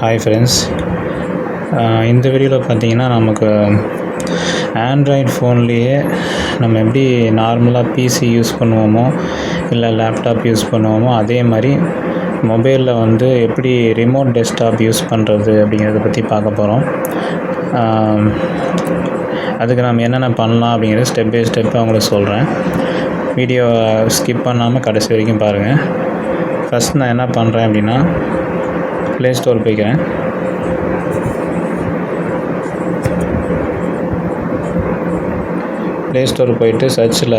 Hi friends, இந்த வீடியோவில் பார்த்தீங்கன்னா நமக்கு ஆண்ட்ராய்டு ஃபோன்லேயே நம்ம எப்படி நார்மலாக பிசி யூஸ் பண்ணுவோமோ இல்லை லேப்டாப் யூஸ் பண்ணுவோமோ அதே மாதிரி மொபைலில் வந்து எப்படி ரிமோட் டெஸ்க்டாப் யூஸ் பண்ணுறது அப்படிங்கிறத பற்றி பார்க்க போகிறோம். அதுக்கு நம்ம என்னென்ன பண்ணலாம் அப்படிங்கிறது ஸ்டெப் பை ஸ்டெப்பாக உங்களுக்கு சொல்கிறேன். வீடியோவை ஸ்கிப் பண்ணாமல் கடைசி வரைக்கும் பாருங்கள். ஃபஸ்ட் நான் என்ன பண்ணுறேன் அப்படின்னா ப்ளே ஸ்டோர் போய்க்கிறேன். ப்ளே ஸ்டோர் போயிட்டு சர்ச்சில்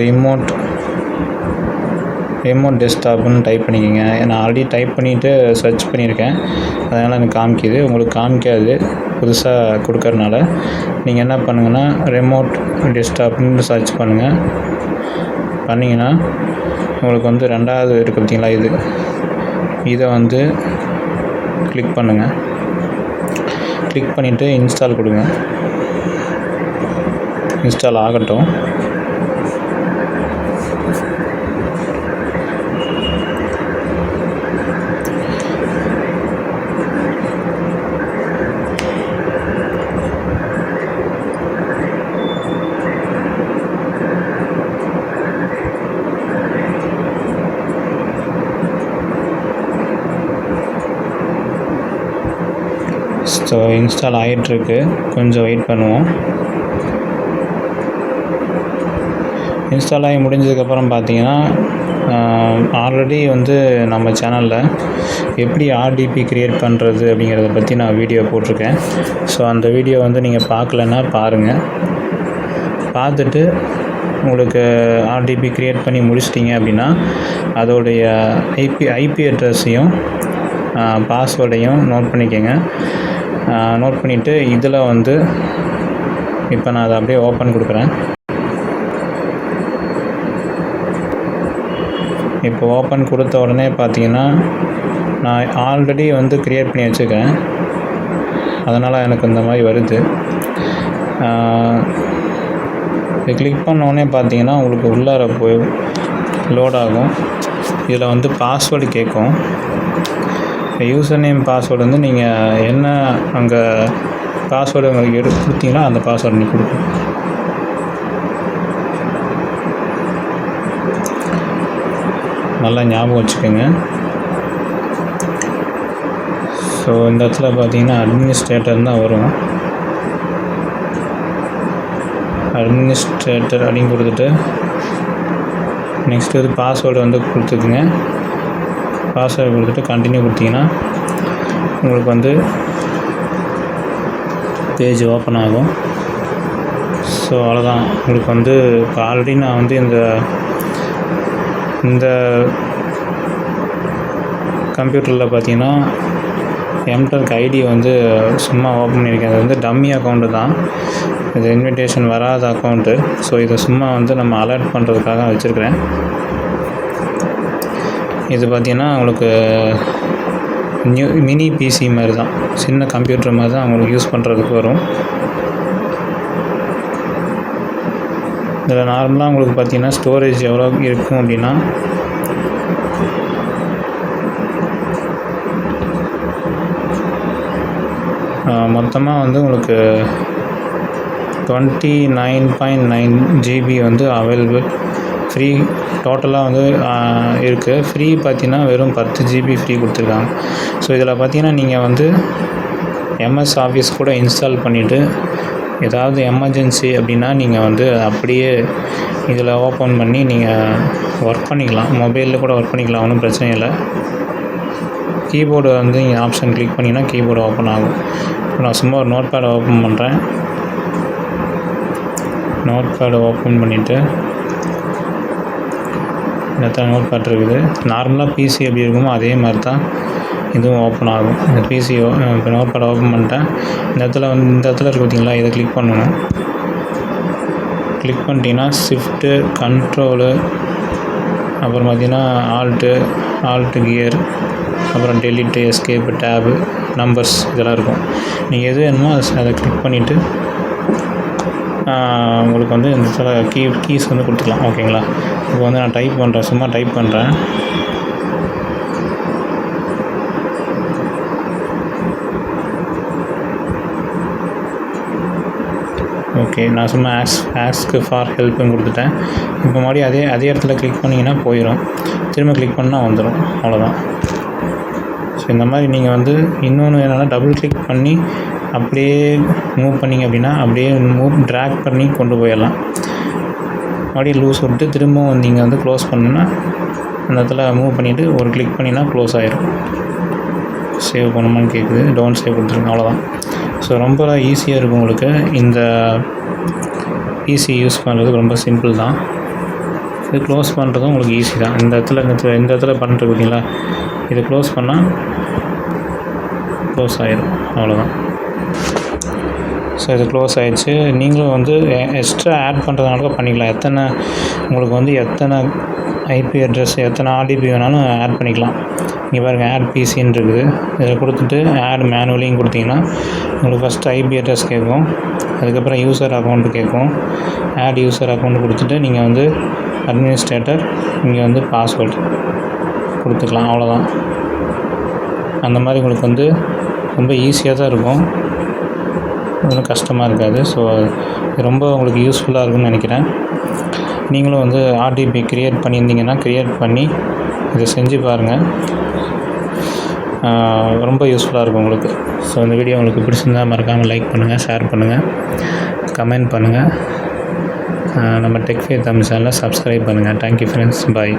ரிமோட் டெஸ்க்டாப்னு டைப் பண்ணிக்கோங்க. நான் ஆல்ரெடி டைப் பண்ணிவிட்டு சர்ச் பண்ணியிருக்கேன், அதனால் எனக்கு காமிக்கிது. உங்களுக்கு காமிக்காது புதுசாக கொடுக்கறனால. நீங்கள் என்ன பண்ணுங்கன்னா ரிமோட் டெஸ்க்டாப்னு சர்ச் பண்ணுங்கள். பண்ணிங்கன்னா உங்களுக்கு வந்து ரெண்டாவது இருக்குது பார்த்தீங்களா, இதை வந்து கிளிக் பண்ணுங்கள். கிளிக் பண்ணிவிட்டு இன்ஸ்டால் கொடுங்க. இன்ஸ்டால் ஆகட்டும். ஸோ இன்ஸ்டால் ஆகிட்டுருக்கு, கொஞ்சம் வெயிட் பண்ணுவோம். இன்ஸ்டால் ஆகி முடிஞ்சதுக்கப்புறம் பார்த்தீங்கன்னா ஆல்ரெடி வந்து நம்ம சேனலில் எப்படி RDP க்ரியேட் பண்ணுறது அப்படிங்கிறத பற்றி நான் வீடியோ போட்டிருக்கேன். ஸோ அந்த வீடியோ வந்து நீங்கள் பார்க்கலன்னா பாருங்கள். பார்த்துட்டு உங்களுக்கு RDP க்ரியேட் பண்ணி முடிச்சிட்டிங்க அப்படின்னா அதோடைய ஐபி அட்ரஸையும் பாஸ்வேர்டையும் நோட் பண்ணிக்கோங்க. நோட் பண்ணிவிட்டு இதில் வந்து இப்போ நான் அதை அப்படியே ஓப்பன் கொடுக்குறேன். இப்போ ஓப்பன் கொடுத்த உடனே பார்த்தீங்கன்னா நான் ஆல்ரெடி வந்து க்ரியேட் பண்ணி வச்சுருக்கேன், அதனால் எனக்கு இந்த மாதிரி வருது. இது கிளிக் பண்ண உடனே பார்த்தீங்கன்னா உங்களுக்கு உள்ளார போய் லோட் ஆகும். இதில் வந்து பாஸ்வேர்டு கேட்கும். யூசர் நேம் பாஸ்வேர்டு வந்து நீங்கள் என்ன அங்கே பாஸ்வேர்டு உங்களுக்கு கொடுத்தீங்கன்னா அந்த பாஸ்வேர்டு நீங்கள் கொடுக்கும். நல்லா ஞாபகம் வச்சுக்கோங்க. ஸோ இந்த இடத்துல பார்த்தீங்கன்னா அட்மினிஸ்ட்ரேட்டர் தான் வரும். அட்மினிஸ்ட்ரேட்டர் அப்படின்னு கொடுத்துட்டு நெக்ஸ்ட்டு வந்து பாஸ்வேர்டு வந்து கொடுத்துக்குங்க. பாஸ்வேர்டு கொடுத்துட்டு கண்டினியூ கொடுத்தீங்கன்னா உங்களுக்கு வந்து பேஜ் ஓப்பன் ஆகும். ஸோ அவ்வளோதான். உங்களுக்கு வந்து இப்போ ஆல்ரெடி நான் வந்து இந்த கம்ப்யூட்டரில் பார்த்தீங்கன்னா எம்டர்க் ஐடி வந்து சும்மா ஓப்பன் பண்ணியிருக்கேன். அது வந்து டம்மி அக்கௌண்ட்டு தான், இது இன்விடேஷன் வராத அக்கௌண்ட்டு. ஸோ இதை சும்மா வந்து நம்ம அலர்ட் பண்ணுறதுக்காக வச்சுருக்கிறேன். இது பார்த்திங்கன்னா உங்களுக்கு மினி பிசி மாதிரி தான், சின்ன கம்ப்யூட்டர் மாதிரி தான் உங்களுக்கு யூஸ் பண்ணுறதுக்கு வரும். இதில் நார்மலாக உங்களுக்கு பார்த்திங்கன்னா ஸ்டோரேஜ் எவ்வளோ இருக்கும் அப்படின்னா மொத்தமாக வந்து உங்களுக்கு 29.9 GB வந்து அவைலபிள். ஃப்ரீ டோட்டலாக வந்து இருக்குது. ஃப்ரீ பார்த்தீங்கன்னா வெறும் 10 GB ஃப்ரீ கொடுத்துருக்காங்க. ஸோ இதில் பார்த்தீங்கன்னா நீங்கள் வந்து MS ஆஃபீஸ் கூட இன்ஸ்டால் பண்ணிவிட்டு ஏதாவது எமர்ஜென்சி அப்படின்னா நீங்கள் வந்து அப்படியே இதில் ஓப்பன் பண்ணி நீங்கள் ஒர்க் பண்ணிக்கலாம். மொபைலில் கூட ஒர்க் பண்ணிக்கலாம், ஒன்றும் பிரச்சனை இல்லை. கீபோர்டு வந்து நீங்கள் ஆப்ஷன் கிளிக் பண்ணிங்கன்னா கீபோர்டு ஓப்பன் ஆகும். நான் சும்மா ஒரு நோட் பேடை ஓப்பன் பண்ணுறேன். நோட் பேடை ஓப்பன் பண்ணிவிட்டு எத்தனை நோட் பேட் இருக்குது. நார்மலாக பிசி எப்படி இருக்குமோ அதே மாதிரி தான் இதுவும் ஓப்பன் ஆகும். இந்த பிசி இப்போ நோட் பேடை ஓப்பன் பண்ணிட்டேன். இந்த இடத்துல இருக்குது பார்த்தீங்களா, இதை கிளிக் பண்ணணும். கிளிக் பண்ணிட்டீங்கன்னா ஷிஃப்ட்டு கண்ட்ரோலு அப்புறம் பார்த்தீங்கன்னா ஆல்ட்டு கியர் அப்புறம் டெலிட்டு எஸ்கேப்பு டேபு நம்பர்ஸ் இதெல்லாம் இருக்கும். நீங்கள் எது வேணுமோ அதை கிளிக் பண்ணிவிட்டு உங்களுக்கு வந்து இந்த சில கீஸ் வந்து கொடுத்துக்கலாம். ஓகேங்களா. இப்போ வந்து நான் டைப் பண்ணுறேன், சும்மா டைப் பண்ணுறேன். ஓகே, நான் சும்மா ஆஸ்க்கு ஃபார் ஹெல்ப்னு கொடுத்துட்டேன். இப்போ மறுபடியும் அதே இடத்துல கிளிக் பண்ணிங்கன்னா போயிடும், திரும்ப கிளிக் பண்ணால் வந்துடும், அவ்வளோதான். ஸோ இந்த மாதிரி நீங்கள் வந்து இன்னொன்று என்னென்னா டபுள் கிளிக் பண்ணி அப்படியே மூவ் பண்ணிங்க அப்படின்னா அப்படியே ட்ராக் பண்ணி கொண்டு போயிடலாம். மறுபடியும் லூஸ் விட்டு திரும்பவும் நீங்கள் வந்து க்ளோஸ் பண்ணுன்னா அந்த இடத்துல மூவ் பண்ணிவிட்டு ஒரு கிளிக் பண்ணினா க்ளோஸ் ஆகிரும். சேவ் பண்ணணுமான்னு கேட்குது, டோன்ட் சேவ் கொடுத்துருங்க, அவ்வளோதான். ஸோ ரொம்ப ஈஸியாக இருக்கும் உங்களுக்கு. இந்த பிசி யூஸ் பண்ணுறதுக்கு ரொம்ப சிம்பிள் தான். இது க்ளோஸ் பண்ணுறதும் உங்களுக்கு ஈஸி தான். இந்த இடத்துல பண்ணுறது பார்த்தீங்களா, இதை க்ளோஸ் பண்ணால் க்ளோஸ் ஆகிடும், அவ்வளோதான். ஸோ இது க்ளோஸ் ஆகிடுச்சு. நீங்களும் வந்து எக்ஸ்ட்ரா ஆட் பண்ணுறதுனால பண்ணிக்கலாம். உங்களுக்கு வந்து எத்தனை ஐபி அட்ரஸ், எத்தனை ஆர்டிபி வேணாலும் ஆட் பண்ணிக்கலாம். இங்கே பாருங்கள், ஆட் பிசின்னு இருக்குது. இதில் கொடுத்துட்டு ஆட் மேனுவலியும் கொடுத்தீங்கன்னா உங்களுக்கு ஃபஸ்ட்டு ஐபி அட்ரஸ் கேட்கும், அதுக்கப்புறம் யூசர் அக்கௌண்ட்டு கேட்கும். ஆட் யூசர் அக்கௌண்ட் கொடுத்துட்டு நீங்கள் வந்து அட்மினிஸ்ட்ரேட்டர், இங்கே வந்து பாஸ்வேர்டு கொடுத்துக்கலாம், அவ்வளோதான். அந்த மாதிரி உங்களுக்கு வந்து ரொம்ப ஈஸியாக தான் இருக்கும், ஒன்றும் கஷ்டமாக இருக்காது. ஸோ ரொம்ப உங்களுக்கு யூஸ்ஃபுல்லாக இருக்கும்னு நினைக்கிறேன். நீங்களும் வந்து ஆர்டிபி க்ரியேட் பண்ணியிருந்தீங்கன்னா க்ரியேட் பண்ணி இதை செஞ்சு பாருங்கள், ரொம்ப யூஸ்ஃபுல்லாக இருக்கும் உங்களுக்கு. ஸோ இந்த வீடியோ உங்களுக்கு பிடிச்சிருந்தால் மறக்காமல் லைக் பண்ணுங்கள், ஷேர் பண்ணுங்கள், கமெண்ட் பண்ணுங்கள். நம்ம டெக் ஃபே தமிழ் சேனலை சப்ஸ்கிரைப் பண்ணுங்கள். தேங்க்யூ ஃப்ரெண்ட்ஸ், பாய்.